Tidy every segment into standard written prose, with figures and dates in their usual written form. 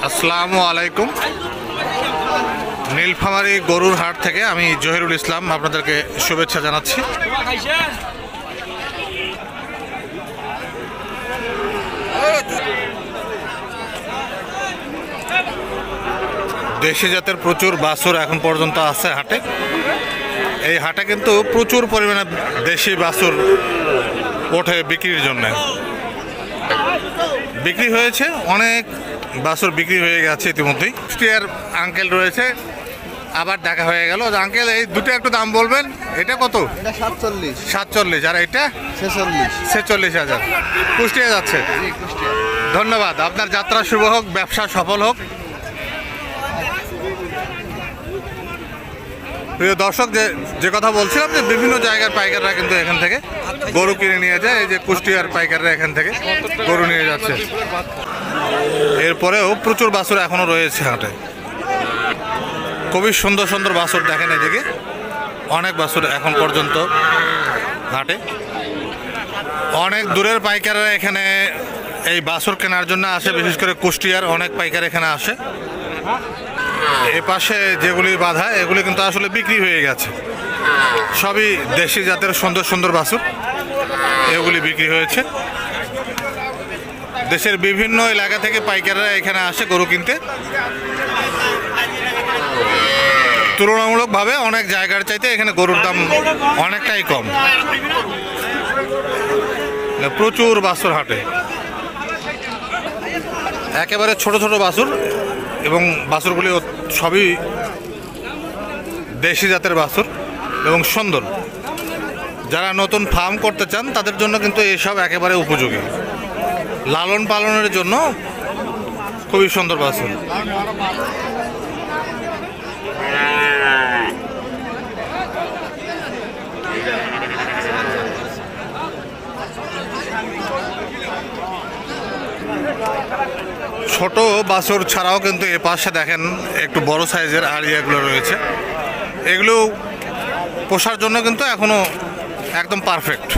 আসসালামু আলাইকুম। নীলফামারী গরুর হাট থেকে আমি জহিরুল ইসলাম আপনাদেরকে শুভেচ্ছা জানাচ্ছি। দেশি জাতের প্রচুর বাছুর এখন পর্যন্ত আছে হাটে। এই হাটে কিন্তু প্রচুর পরিমাণে দেশি বাছুর ওঠে বিক্রির জন্য। বিক্রি হয়েছে, অনেক বাছুর বিক্রি হয়ে গেছে ইতিমধ্যেই। কুষ্টিয়ার আঙ্কেল রয়েছে, আবার দেখা হয়ে গেল। আঙ্কেল, এই দুটো একটু দাম বলবেন। এটা কত? এটা 47। 47। আর এটা 46। 46,000। কুষ্টিয়া যাচ্ছে। ধন্যবাদ, আপনার যাত্রা শুভ হোক, ব্যবসা সফল হোক। প্রিয় দর্শক, যে কথা বলছিলাম যে বিভিন্ন জায়গার পাইকাররা কিন্তু এখান থেকে গরু কিনে নিয়ে যায়। এই যে কুষ্টিয়ার পাইকাররা এখান থেকে গরু নিয়ে যাচ্ছে। এরপরেও প্রচুর বাছুর এখনো রয়েছে হাটে। খুবই সুন্দর সুন্দর বাছুর দেখেন এদিকে, অনেক বাছুর এখন পর্যন্ত হাটে। অনেক দূরের পাইকাররা এখানে এই বাছুর কেনার জন্য আসে, বিশেষ করে কুষ্টিয়ার অনেক পাইকার এখানে আসে। এ পাশে যেগুলি বাঁধা এগুলি কিন্তু আসলে বিক্রি হয়ে গেছে। সবই দেশি জাতের সুন্দর সুন্দর বাছুর, এগুলি বিক্রি হয়েছে। দেশের বিভিন্ন এলাকা থেকে পাইকাররা এখানে আসে গরু কিনতে। তুলনামূলকভাবে অনেক জায়গার চাইতে এখানে গরুর দাম অনেকটাই কম। প্রচুর বাছুর হাটে, একেবারে ছোট ছোট বাছুর, এবং বাছুরগুলি সবই দেশি জাতের বাছুর এবং সুন্দর। যারা নতুন ফার্ম করতে চান তাদের জন্য কিন্তু এসব একেবারে উপযোগী। লালন পালনের জন্য খুবই সুন্দর বাছুর। ছোট বাছুর ছাড়াও কিন্তু এ পাশে দেখেন একটু বড় সাইজের আড়িয়াগুলো রয়েছে। এগুলো পোষার জন্য কিন্তু এখনো একদম পারফেক্ট।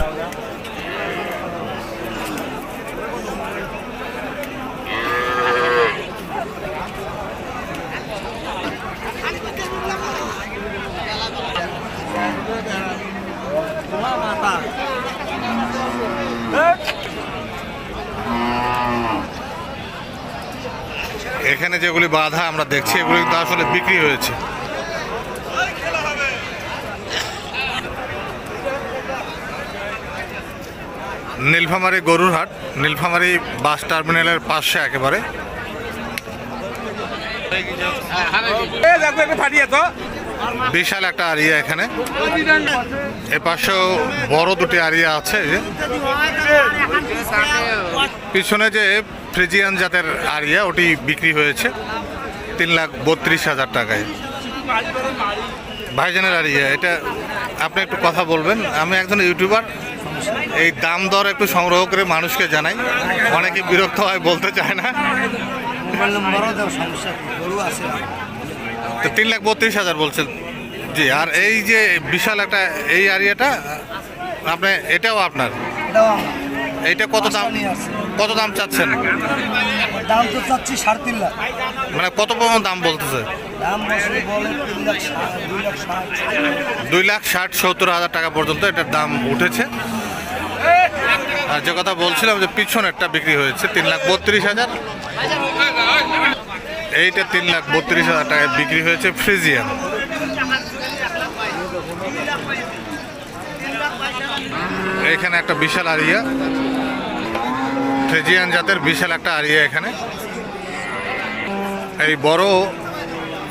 এখানে যেগুলি বাধা আমরা দেখছি এগুলি কিন্তু আসলে বিক্রি হয়েছে। নীলফামারী গরুর হাট, নীলফামারী বাস টার্মিনালের পাশে একেবারে। বিশাল একটা আরিয়া এখানে। এ পাশেও বড় দুটি আরিয়া আছে। পিছনে যে ফ্রিজিয়ান জাতের আরিয়া, ওটি বিক্রি হয়েছে 3,32,000 টাকায়। ভাইজানের আরিয়া, এটা আপনি একটু কথা বলবেন। আমি একজন ইউটিউবার, এই দাম দর একটু সংগ্রহ করে মানুষকে জানাই। অনেকে বিরক্ত হয়, বলতে চায় না। তো 3,32,000 বলছেন জি। আর এই যে বিশাল একটা এই আরিয়াটা আপনি, এটাও আপনার? এইটা কত দাম, কত দাম চাচ্ছেন? দাম তো চাচ্ছি 3.5 লাখ। মানে কত পরিমাণ দাম বলতেছে? দাম বলে 2,60,70,000 টাকা পর্যন্ত এটার দাম উঠেছে। আর যে কথা বলছিলাম যে পিছনেরটা বিক্রি হয়েছে 3,32,000। এইটা 3,32,000 টাকায় বিক্রি হয়েছে ফ্রিজিয়ান। এখানে একটা বিশাল আরিয়া, ফ্রিজিয়ান জাতের বিশাল একটা আরিয়া এখানে। এই বড়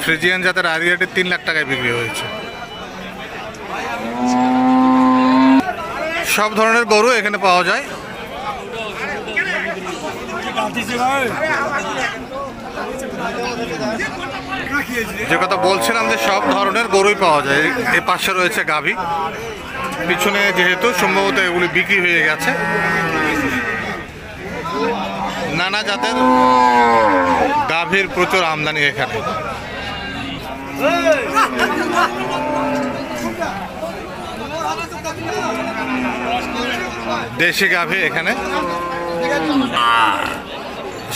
ফ্রিজিয়ান জাতের আরিয়াটি 3 লাখ টাকায় বিক্রি হয়েছে। সব ধরনের গরু এখানে পাওয়া যায়। যে কথা বলছিলাম যে সব ধরনের গরুই পাওয়া যায়। এই পাশে রয়েছে গাভী, পিছনে যেহেতু সম্ভবত এগুলি বিক্রি হয়ে গেছে। নানা জাতের গাভীর প্রচুর আমদানি এখানে। দেশি গাভী এখানে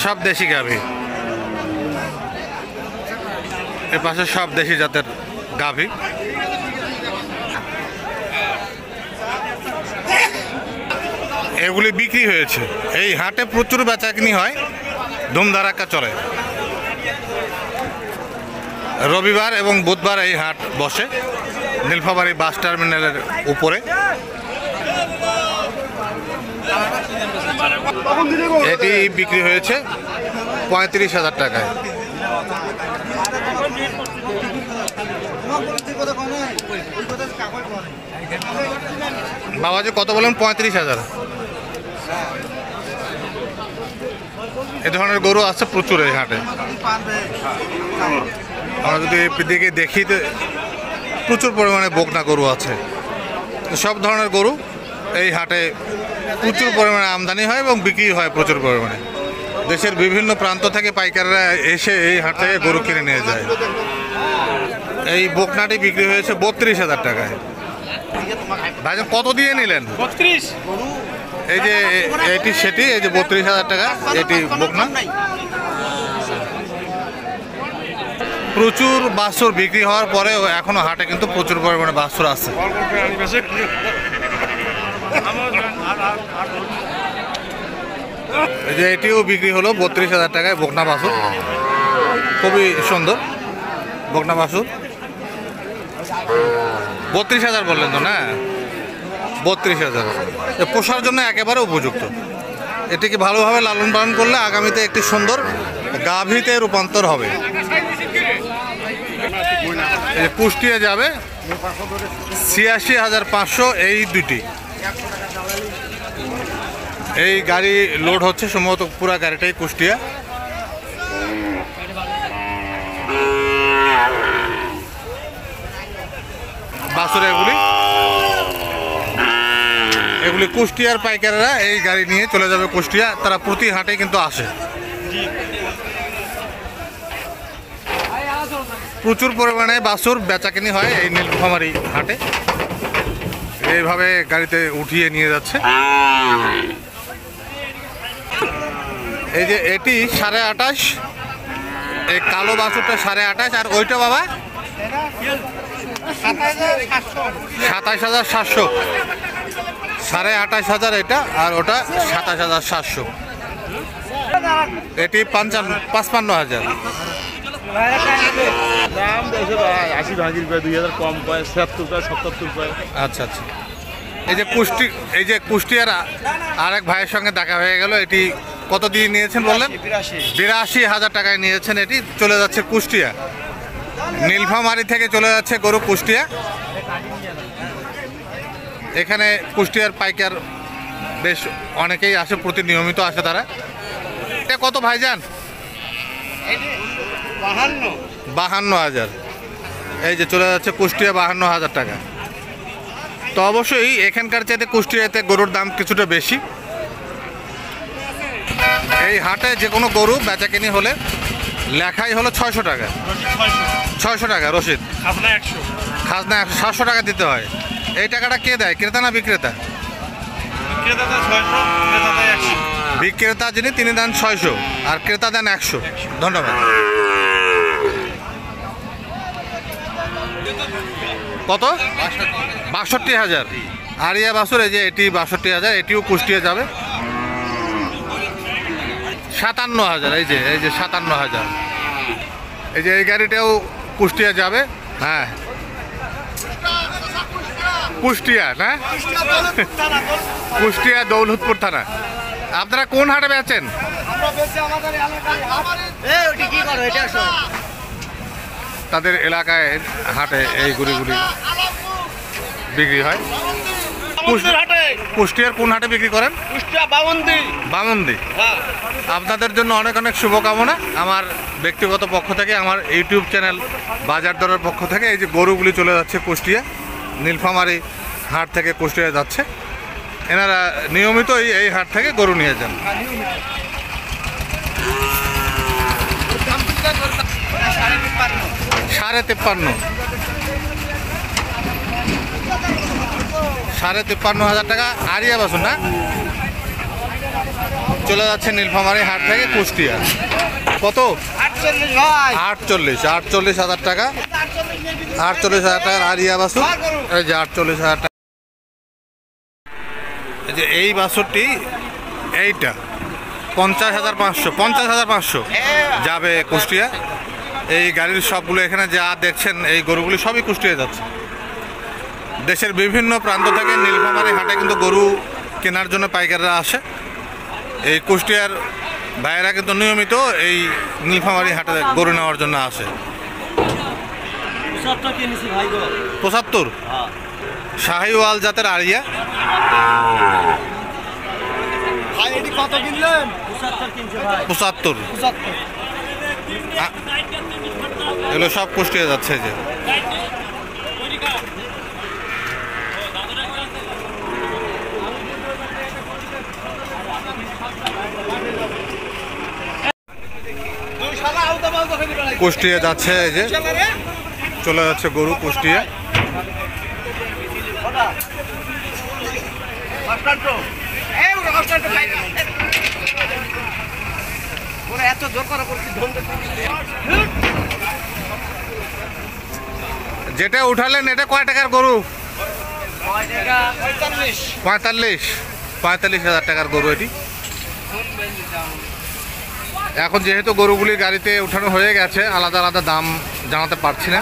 সব দেশি গাভী, এ পাশে সব দেশি জাতের গাভী। এগুলি বিক্রি হয়েছে। এই হাটে প্রচুর বেচাকিনি হয়, ধুমধারাক্কা চলে। রবিবার এবং বুধবার এই হাট বসে নীলফামারী বাস টার্মিনালের উপরে। এটি বিক্রি হয়েছে 35,000 টাকায়। বাবাজি কত বলেন? 35,000। এ ধরনের গরু আছে প্রচুর এই হাটে। আমরা যদি দিকে দেখি তো প্রচুর পরিমাণে বকনা গরু আছে। সব ধরনের গরু এই হাটে প্রচুর পরিমাণে আমদানি হয় এবং বিক্রি হয় প্রচুর পরিমাণে। দেশের বিভিন্ন প্রান্ত থেকে পাইকাররা এসে এই হাট থেকে গরু কিনে নিয়ে যায়। এই বকনাটি বিক্রি হয়েছে 32,000 টাকায়। ভাইজান কত দিয়ে নিলেন? 32। এই যে এটি সেটি, এই যে 32,000 টাকা এটি বকনা। প্রচুর বাছুর বিক্রি হওয়ার পরেও এখনো হাটে কিন্তু প্রচুর পরিমাণে বাছুর আছে। এই যে এটিও বিক্রি হলো 32,000 টাকায় বকনা বাছুর, খুবই সুন্দর বকনা বাছুর। 32,000 বললেন তো না? 32,000 পোষার জন্য একেবারে উপযুক্ত। এটিকে ভালোভাবে লালন পালন করলে আগামীতে একটি সুন্দর গাভীতে রূপান্তর হবে। কুষ্টিয়া যাবে 86,500 এই দুটি। এই গাড়ি লোড হচ্ছে সম্ভবত পুরা গাড়িটাই কুষ্টিয়া। বাছুর এগুলি কুষ্টিয়ার পাইকাররা এই গাড়ি নিয়ে চলে যাবে কুষ্টিয়া। তারা প্রতি হাটে কিন্তু আসে। প্রচুর পরিমাণে বাছুর বেচাকেনি হয় এই নীলফামারী হাটে। এইভাবে গাড়িতে উঠিয়ে নিয়ে যাচ্ছে। এই যে এটি 28,500, এই কালো বাছুরটা 28,500। আর ওইটা বাবা 27,700। 28,500 এটা, আর ওটা 27,700। এটি 55,000। দাম বেশি ভাই, 80 ভাঙির পায়, 2,000 কম পায়, 76 পায়, 77 পায়। আচ্ছা আচ্ছা। এই যে কুষ্টিয়ার আরেক ভাইয়ের সঙ্গে দেখা হয়ে গেল। এটি কত দিয়ে নিয়েছেন বললেন? 82,000 টাকায় নিয়েছেন। এটি চলে যাচ্ছে কুষ্টিয়া। নীলফামারী থেকে চলে যাচ্ছে গরু কুষ্টিয়া। এখানে কুষ্টিয়ার পাইকার বেশ অনেকেই আসে, প্রতি নিয়মিত আসে তারা। এটা কত ভাইজান? 52,000। এই যে চলে যাচ্ছে কুষ্টিয়া 52,000 টাকা। তো অবশ্যই এখানকার চাইতে কুষ্টিয়াতে গরুর দাম কিছুটা বেশি। এই হাটে যে কোনো গরু বেচাকেনি হলে লেখাই হলো 600 টাকা। 600 টাকা রসিদ, খাজনা 700 টাকা দিতে হয়। এই টাকাটা কে দেয়, ক্রেতা না বিক্রেতা? বিক্রেতা যিনি তিনি দেন 600 আর ক্রেতা দেন 100। ধন্যবাদ। কত? 62,000। আরিয়া বাছুর, এই যে এটি 62,000। এটিও কুষ্টিয়া যাবে 57,000। এই যে 57,000। এই যে এই গাড়িটাও কুষ্টিয়া যাবে। হ্যাঁ, কুষ্টিয়া না, কুষ্টিয়া দৌলতপুর থানা। আপনারা কোন হাটে বেচেন? তাদের এলাকায় হাটে এই গরুগুলি বিক্রি হয়। কুষ্টিয়ার কোন হাটে বিক্রি করেন? বামন্দি। আপনাদের জন্য অনেক অনেক শুভকামনা আমার ব্যক্তিগত পক্ষ থেকে, আমার ইউটিউব চ্যানেল বাজার দরের পক্ষ থেকে। এই যে গরুগুলি চলে যাচ্ছে কুষ্টিয়া, নীলফামারী হাট থেকে কুষ্টিয়া যাচ্ছে। এনারা নিয়মিত এই হাট থেকে গরু নিয়ে যান। সাড়ে 53,000 টাকা। আরিয়া বাছুর না? চলে যাচ্ছে নীলফামারী হাট থেকে কুষ্টিয়া। কত? 48,000 টাকা। 48,000 টাকার আরিয়া বাছুর। এই যে 48,000 টাকা। এই যে এই বাছুরটি এইটা 50,500 যাবে কুষ্টিয়া। এই গাড়ির সবগুলো এখানে যা দেখছেন এই গরুগুলি সবই কুষ্টিয়া যাচ্ছে। দেশের বিভিন্ন প্রান্ত থেকে নীলফামারী হাটে কিন্তু গরু কেনার জন্য পাইকাররা আসে। এই কুষ্টিয়ার ভাইয়েরা কিন্তু নিয়মিত এই নীলফামারী হাটে গরু নেওয়ার জন্য আসে। 75 শাহিওয়াল জাতের আরিয়া। কত কিনলেন? 75 এগুলো সব কুষ্টিয়া যাচ্ছে। যে কুষ্টিয়া যাচ্ছে, এই যে চলে যাচ্ছে গরু কুষ্টিয়া। যেটা উঠালেন এটা কয় টাকার গরু? 45,000 টাকার গরু এটি। এখন যেহেতু গরুগুলি গাড়িতে উঠানো হয়ে গেছে, আলাদা আলাদা দাম জানাতে পারছি না।